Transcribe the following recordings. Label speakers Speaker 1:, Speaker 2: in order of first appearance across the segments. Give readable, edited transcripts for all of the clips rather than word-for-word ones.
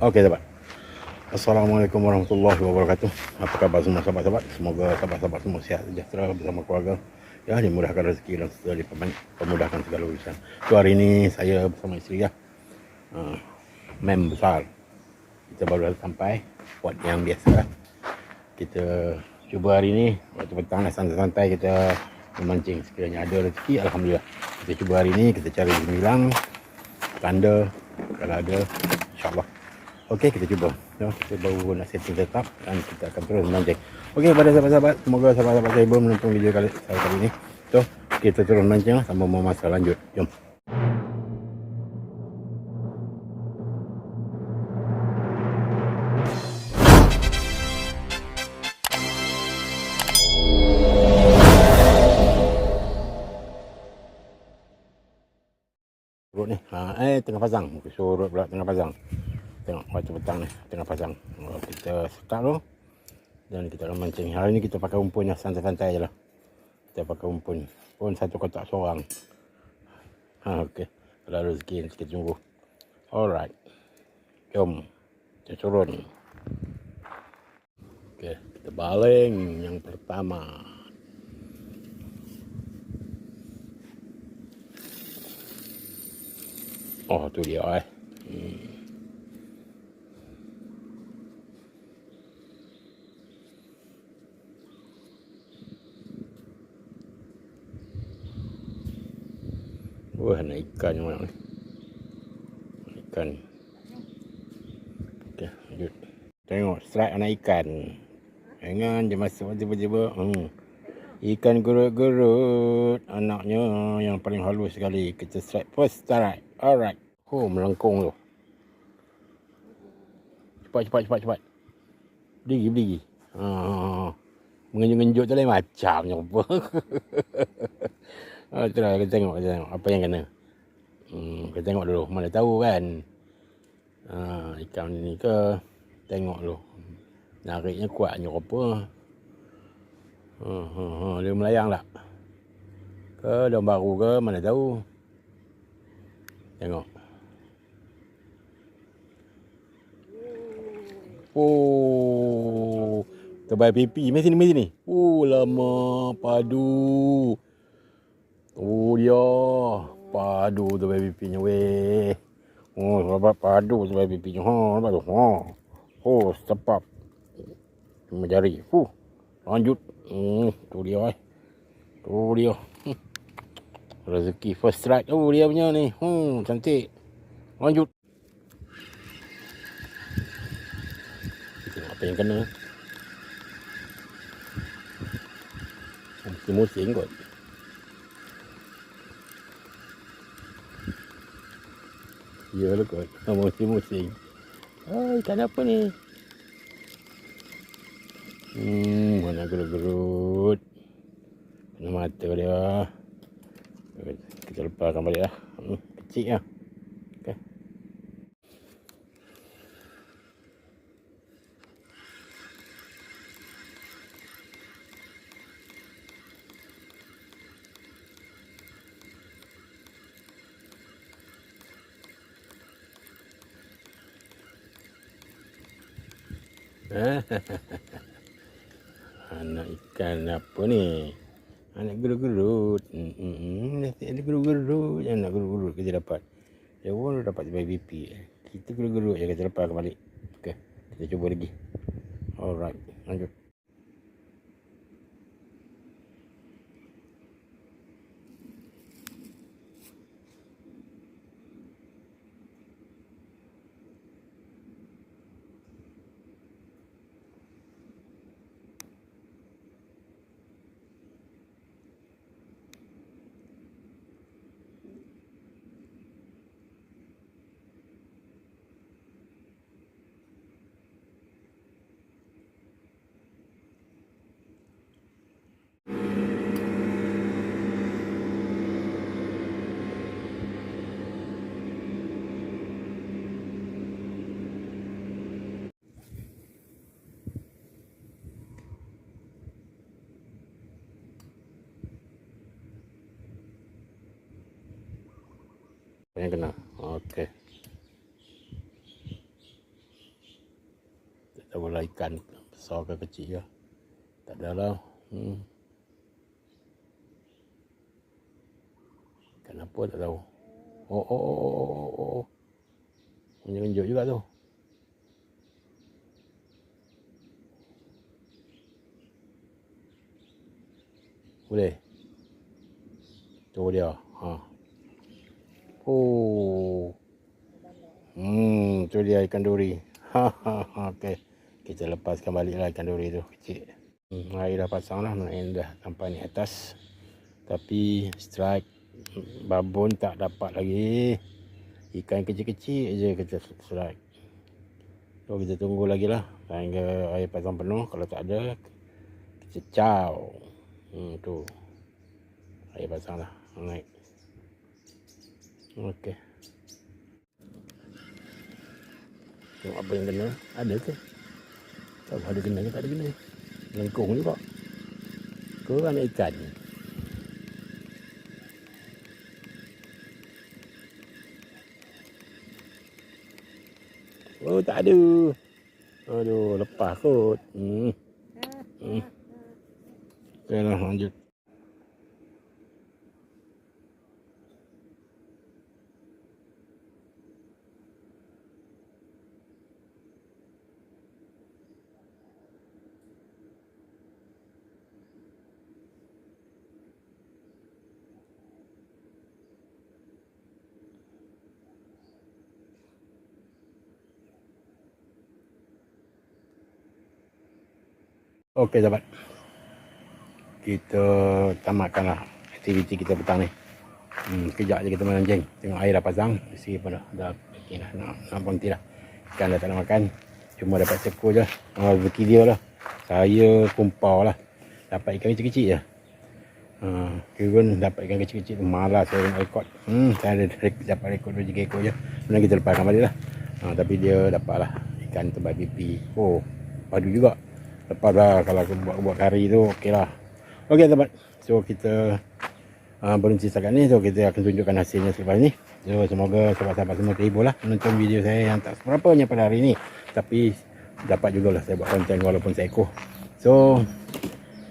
Speaker 1: Okey, sahabat. Assalamualaikum warahmatullahi wabarakatuh. Apa khabar semua sahabat-sahabat? Semoga sahabat-sahabat semua sihat sejahtera bersama keluarga. Ya, dimudahkan rezeki dan pemudahkan segala urusan. So, hari ini saya bersama isteri ya. Mem besar. Kita baru sampai spot yang biasa. Kita cuba hari ini waktu petang santai-santai kita memancing, sekiranya ada rezeki alhamdulillah. Kita cuba hari ini, kita cari gemilang, tanda kalau ada insya-Allah. Okey, kita cuba. So, kita baru nak setting setup dan kita akan terus memancing. Okey, pada sahabat-sahabat, semoga sahabat-sahabat saya boleh menonton video kali ini. So, kita terus memancing lah sambil memasak lanjut. Jom. Surut ni. Tengah pasang. Surut pula tengah pasang. Tengok waktu petang ni tengah pasang. Kita start dulu. Dan kita akan mancing. Hari ni kita pakai umpan yang santai-santai je lah. Kita pakai umpan. Pun satu kotak seorang. Okey. Kalau rezeki kita tunggu. Alright. Jom. Kita turun. Okey. Kita baling yang pertama. Oh, tu dia Wah, nak ikan yang mana ni? Ikan. Okey, lanjut. Tengok strike anak ikan. Jangan dia masuk tiba-tiba. Ikan gerut-gerut. Anaknya yang paling halus sekali. Kita strike first strike. Alright. Oh, melengkung tu. Cepat. Berdiri. Mengenjuk-ngenjuk tu lain macam je apa. Itulah kita tengok apa yang kena. Kita tengok dulu, mana tahu kan. Ikan ni ke, tengok dulu. Nariknya kuatnya apa. Dia melayang tak? Ke daun baru ke, mana tahu. Tengok. Oh, terbaik pipi. Mari sini. Lama padu. Oh dia, padu terbaik pipinya weh. Sahabat padu terbaik pipinya. Nampak tu. Sepap. Cuma jari. Lanjut. Tu dia. Rezeki first strike. Dia punya ni. Cantik. Lanjut. Tengok apa yang kena. Musim kot. Ya lah kot. Musim. Ikan apa ni? Mana gerut-gerut. Kena mata dia. Kita lepaskan balik lah. Kecil lah. Okay. Anak ikan apa ni? Anak gerut-gerut. Ada gerut-gerut. Anak gerut-gerut kita dapat. Dia pun dapat sebagai BP. Kita gerut-gerut je kita lepaskan balik. Okey, kita cuba lagi. Alright, lanjut. Yang kena. Okey. tahu lah ikan besar ke kecil ke. Tak ada lah. Ikan apa tak tahu. Oh. Menunjuk juga tu. Boleh. Tu dia. Oh. Tu dia ikan duri. Okey. Kita lepaskan balik lah ikan duri tu kecil. Air dah pasang lah. Main dah sampai ni atas. Tapi strike babon tak dapat lagi. Ikan kecil-kecil je kita strike. So kita tunggu lagi lah sehingga air pasang penuh. Kalau tak ada, kita caw. Tu air pasang lah naik. Okey. Tengok apa yang kena. Ada ke? Tak ada kena ke tak ada kena. Lengkung juga. Kurang ikan. Oh tak ada. Aduh lepas kot. Okey lah lanjut. Okey sahabat. Kita tamatkanlah aktiviti kita petang ni. Sekejap je kita main anjing. Tengok air dah pasang. Isi pun dah okey dah. Nak berhenti dah. Ikan dah tak nak makan. Cuma dapat seekor je. Rezeki dia lah. Saya kumpau lah. Dapat ikan kecil-kecil je. Kira dapat ikan kecil-kecil tu malas saya nak rekod. Saya dapat rekod 2-3 ekor je. Sebenarnya kita lepaskan balik lah. Tapi dia dapat lah ikan tebai pipi. Oh, padu juga. Lepas lah kalau buat kari tu okey lah. Okey sahabat. So kita berhenti setakat ni. So kita akan tunjukkan hasilnya selepas ni. So semoga sahabat-sahabat semua terhibur lah menonton video saya yang tak seberapanya pada hari ni. Tapi dapat jugalah saya buat konten walaupun seekor. So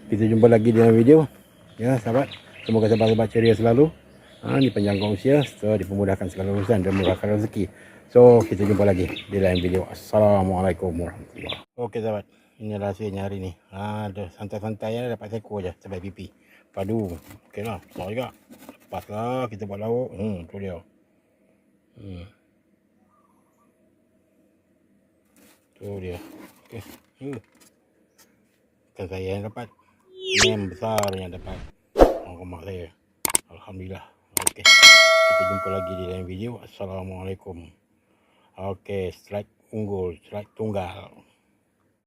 Speaker 1: kita jumpa lagi dalam video. Ya sahabat. Semoga sahabat-sahabat ceria selalu. Dipanjangkan usia. So dipermudahkan segala urusan dan murahkan rezeki. So kita jumpa lagi di lain video. Assalamualaikum warahmatullahi wabarakatuh. Okey sahabat. Ini rahsianya hari ni. Ada santai-santai ya, dapat seekor je sampai pipi. Padu. Okey lah. Besar juga. Lepas lah kita buat lauk. Tu dia. Tu dia. Okey. Bukan saya yang dapat. Yang besar yang dapat. Rumah saya. Alhamdulillah. Okey. Kita jumpa lagi di lain video. Assalamualaikum. Okey. Strike unggul. Strike tunggal.